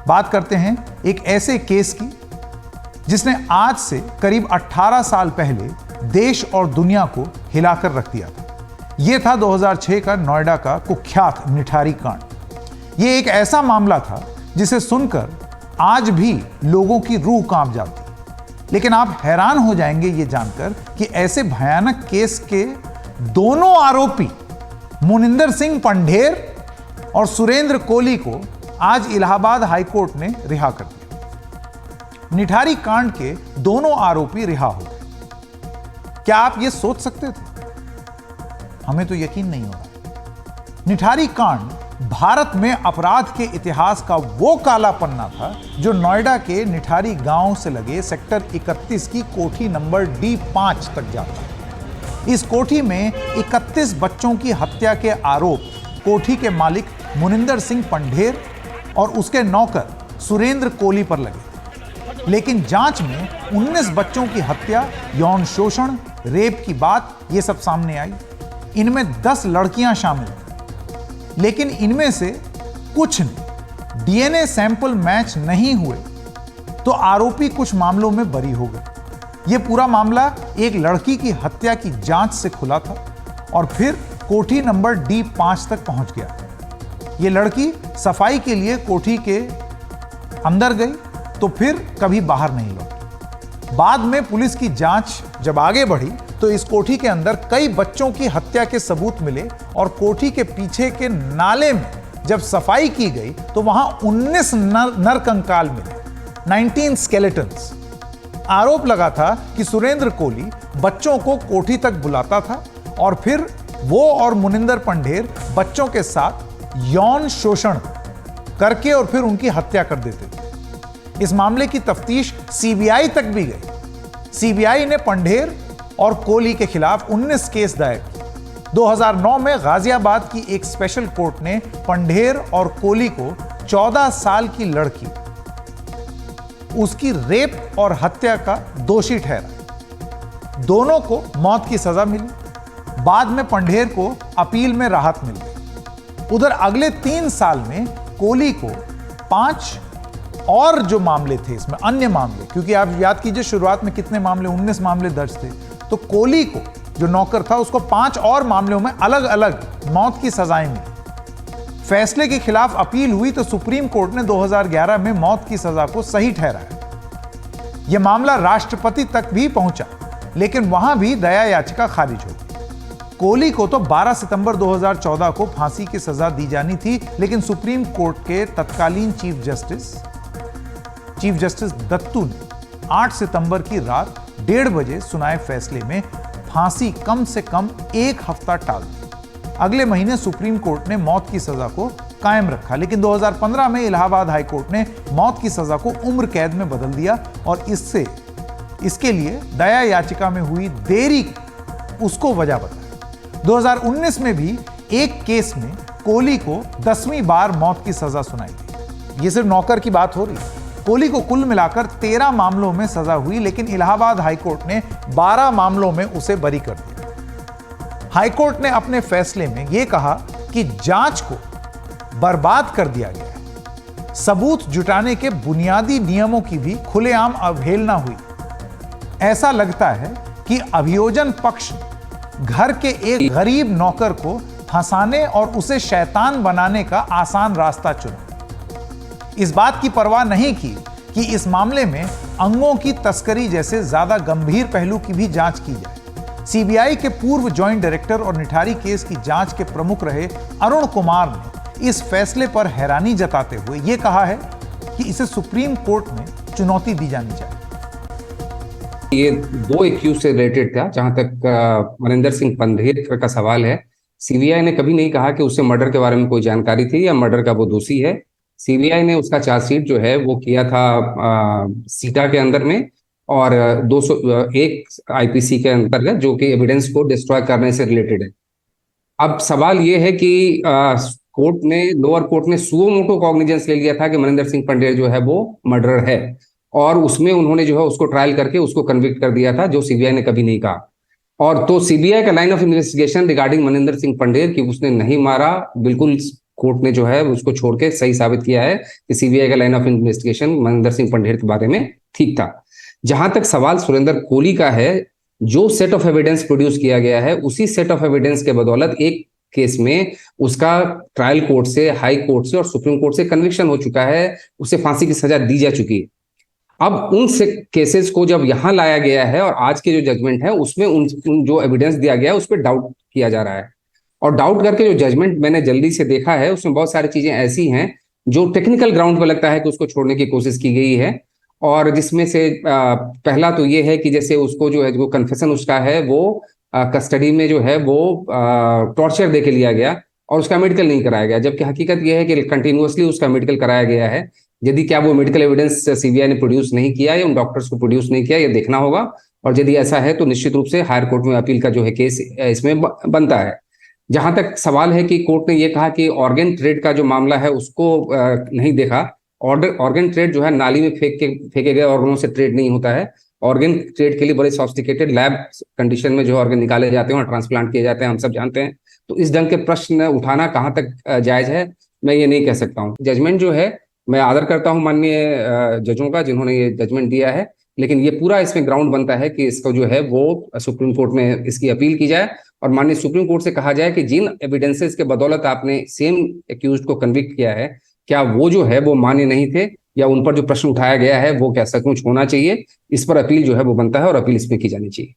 बात करते हैं एक ऐसे केस की जिसने आज से करीब 18 साल पहले देश और दुनिया को हिलाकर रख दिया था। यह था 2006 का नोएडा का कुख्यात निठारी कांड। यह एक ऐसा मामला था जिसे सुनकर आज भी लोगों की रूह कांप जाती। लेकिन आप हैरान हो जाएंगे ये जानकर कि ऐसे भयानक केस के दोनों आरोपी मुनिंदर सिंह पंढेर और सुरेंद्र कोली को आज इलाहाबाद हाईकोर्ट ने रिहा कर दिया। निठारी कांड के दोनों आरोपी रिहा हो गए। क्या आप यह सोच सकते थे? हमें तो यकीन नहीं हो रहा। निठारी कांड भारत में अपराध के इतिहास का वो काला पन्ना था जो नोएडा के निठारी गांव से लगे सेक्टर 31 की कोठी नंबर D5 तक जाता है। इस कोठी में 31 बच्चों की हत्या के आरोप कोठी के मालिक मुनिंदर सिंह पंढेर और उसके नौकर सुरेंद्र कोली पर लगे। लेकिन जांच में 19 बच्चों की हत्या, यौन शोषण, रेप की बात ये सब सामने आई। इनमें 10 लड़कियां शामिल थीं। लेकिन इनमें से कुछ ने डीएनए सैंपल मैच नहीं हुए तो आरोपी कुछ मामलों में बरी हो गए। यह पूरा मामला एक लड़की की हत्या की जांच से खुला था और फिर कोठी नंबर D5 तक पहुंच गया। यह लड़की सफाई के लिए कोठी के अंदर गई तो फिर कभी बाहर नहीं लौटी। बाद में पुलिस की जांच जब आगे बढ़ी तो इस कोठी के अंदर कई बच्चों की हत्या के सबूत मिले और कोठी के पीछे के नाले में जब सफाई की गई तो वहां 19 नरकंकाल मिले, 19 स्केलेटन्स। आरोप लगा था कि सुरेंद्र कोली बच्चों को कोठी तक बुलाता था और फिर वो और मुनिंदर पंढेर बच्चों के साथ यौन शोषण करके और फिर उनकी हत्या कर देते थे। इस मामले की तफ्तीश सीबीआई तक भी गई। सीबीआई ने पंढेर और कोली के खिलाफ 19 केस दायर किए। 2009 में गाजियाबाद की एक स्पेशल कोर्ट ने पंढेर और कोली को 14 साल की लड़की उसकी रेप और हत्या का दोषी ठहरा। दोनों को मौत की सजा मिली। बाद में पंढेर को अपील में राहत मिल गई। उधर अगले 3 साल में कोली को 5 और जो मामले थे इसमें अन्य मामले, क्योंकि आप याद कीजिए शुरुआत में कितने मामले, 19 मामले दर्ज थे, तो कोली को जो नौकर था उसको 5 और मामलों में अलग अलग मौत की सजाएं मिली। फैसले के खिलाफ अपील हुई तो सुप्रीम कोर्ट ने 2011 में मौत की सजा को सही ठहराया। यह मामला राष्ट्रपति तक भी पहुंचा लेकिन वहां भी दया याचिका खारिज हो गई। कोली को तो 12 सितंबर 2014 को फांसी की सजा दी जानी थी लेकिन सुप्रीम कोर्ट के तत्कालीन चीफ जस्टिस दत्तू ने 8 सितंबर की रात 1:30 बजे सुनाए फैसले में फांसी कम से कम 1 हफ्ता टाल दी। अगले महीने सुप्रीम कोर्ट ने मौत की सजा को कायम रखा लेकिन 2015 में इलाहाबाद हाईकोर्ट ने मौत की सजा को उम्र कैद में बदल दिया और इसके लिए दया याचिका में हुई देरी उसको वजह बताया। 2019 में भी एक केस में कोली को 10वीं बार मौत की सजा सुनाई गई। ये सिर्फ नौकर की बात हो रही है। कोली को कुल मिलाकर 13 मामलों में सजा हुई लेकिन इलाहाबाद हाईकोर्ट ने 12 मामलों में उसे बरी कर दिया। हाईकोर्ट ने अपने फैसले में यह कहा कि जांच को बर्बाद कर दिया गया है। सबूत जुटाने के बुनियादी नियमों की भी खुलेआम अवहेलना हुई। ऐसा लगता है कि अभियोजन पक्ष घर के एक गरीब नौकर को फंसाने और उसे शैतान बनाने का आसान रास्ता चुना। इस बात की परवाह नहीं की कि इस मामले में अंगों की तस्करी जैसे ज्यादा गंभीर पहलू की भी जांच की जाए। सीबीआई के पूर्व जॉइंट डायरेक्टर और निठारी केस की जांच के प्रमुख रहे अरुण कुमार ने इस फैसले पर हैरानी जताते हुए यह कहा है कि इसे सुप्रीम कोर्ट में चुनौती दी जानी चाहिए। ये 2 एक्यूज से रिलेटेड था। जहां तक मुनिंदर सिंह पंढेर का सवाल है, सीबीआई ने कभी नहीं कहा कि उसे मर्डर के बारे में कोई जानकारी थी या मर्डर का वो दोषी है। सीबीआई ने उसका चार्जशीट जो है वो किया था सीटा के अंदर में और 201 आईपीसी के अंतर्गत जो कि एविडेंस को डिस्ट्रॉय करने से रिलेटेड है। अब सवाल ये है कि लोअर कोर्ट ने सुओ मोटो कॉग्निजेंस ले लिया था कि मुनिंदर सिंह पंढेर जो है वो मर्डरर है और उसमें उन्होंने जो है उसको ट्रायल करके उसको कन्विक्ट कर दिया था, जो सीबीआई ने कभी नहीं कहा। और तो सीबीआई का line of investigation regarding Munindar Singh Pandher कि उसने नहीं मारा बिल्कुल कोर्ट ने जो है उसको छोड़ के सही साबित किया है कि सीबीआई का line of investigation Maninder Singh Pandher के बारे में ठीक था। जहां तक सवाल सुरेंद्र कोहली का है, जो सेट ऑफ एविडेंस प्रोड्यूस किया गया है उसी सेट ऑफ एविडेंस के बदौलत एक केस में उसका ट्रायल कोर्ट से, हाई कोर्ट से और सुप्रीम कोर्ट से कन्विक्शन हो चुका है, उसे फांसी की सजा दी जा चुकी है। अब उन केसेस को जब यहां लाया गया है और आज के जो जजमेंट है उसमें उन जो एविडेंस दिया गया है उस पर डाउट किया जा रहा है। और डाउट करके जो जजमेंट मैंने जल्दी से देखा है उसमें बहुत सारी चीजें ऐसी हैं जो टेक्निकल ग्राउंड पर लगता है कि उसको छोड़ने की कोशिश की गई है। और जिसमें से पहला तो ये है कि जैसे उसको जो है, जो कन्फेशन उसका है वो कस्टडी में जो है वो टॉर्चर दे के लिया गया और उसका मेडिकल नहीं कराया गया, जबकि हकीकत यह है कि कंटिन्यूअसली उसका मेडिकल कराया गया है। यदि क्या वो मेडिकल एविडेंस सीबीआई ने प्रोड्यूस नहीं किया या उन डॉक्टर्स को प्रोड्यूस नहीं किया, ये देखना होगा। और यदि ऐसा है तो निश्चित रूप से हायर कोर्ट में अपील का जो है केस इसमें बनता है। जहां तक सवाल है कि कोर्ट ने यह कहा कि ऑर्गन ट्रेड का जो मामला है उसको नहीं देखा। ऑर्गन ट्रेड जो है नाली में फेंके गए ऑर्गनों से ट्रेड नहीं होता है। ऑर्गन ट्रेड के लिए बड़े सॉफ्टिकेटेड लैब कंडीशन में जो ऑर्गन निकाले जाते हैं और ट्रांसप्लांट किए जाते हैं, हम सब जानते हैं। तो इस ढंग के प्रश्न उठाना कहाँ तक जायज है, मैं ये नहीं कह सकता हूँ। जजमेंट जो है, मैं आदर करता हूँ माननीय जजों का जिन्होंने ये जजमेंट दिया है, लेकिन ये पूरा इसमें ग्राउंड बनता है कि इसको जो है वो सुप्रीम कोर्ट में इसकी अपील की जाए और माननीय सुप्रीम कोर्ट से कहा जाए कि जिन एविडेंसेस के बदौलत आपने सेम एक्यूज्ड को कन्विक्ट किया है, क्या वो जो है वो मान्य नहीं थे या उन पर जो प्रश्न उठाया गया है वो क्या सचमुच होना चाहिए। इस पर अपील जो है वो बनता है और अपील इसमें की जानी चाहिए।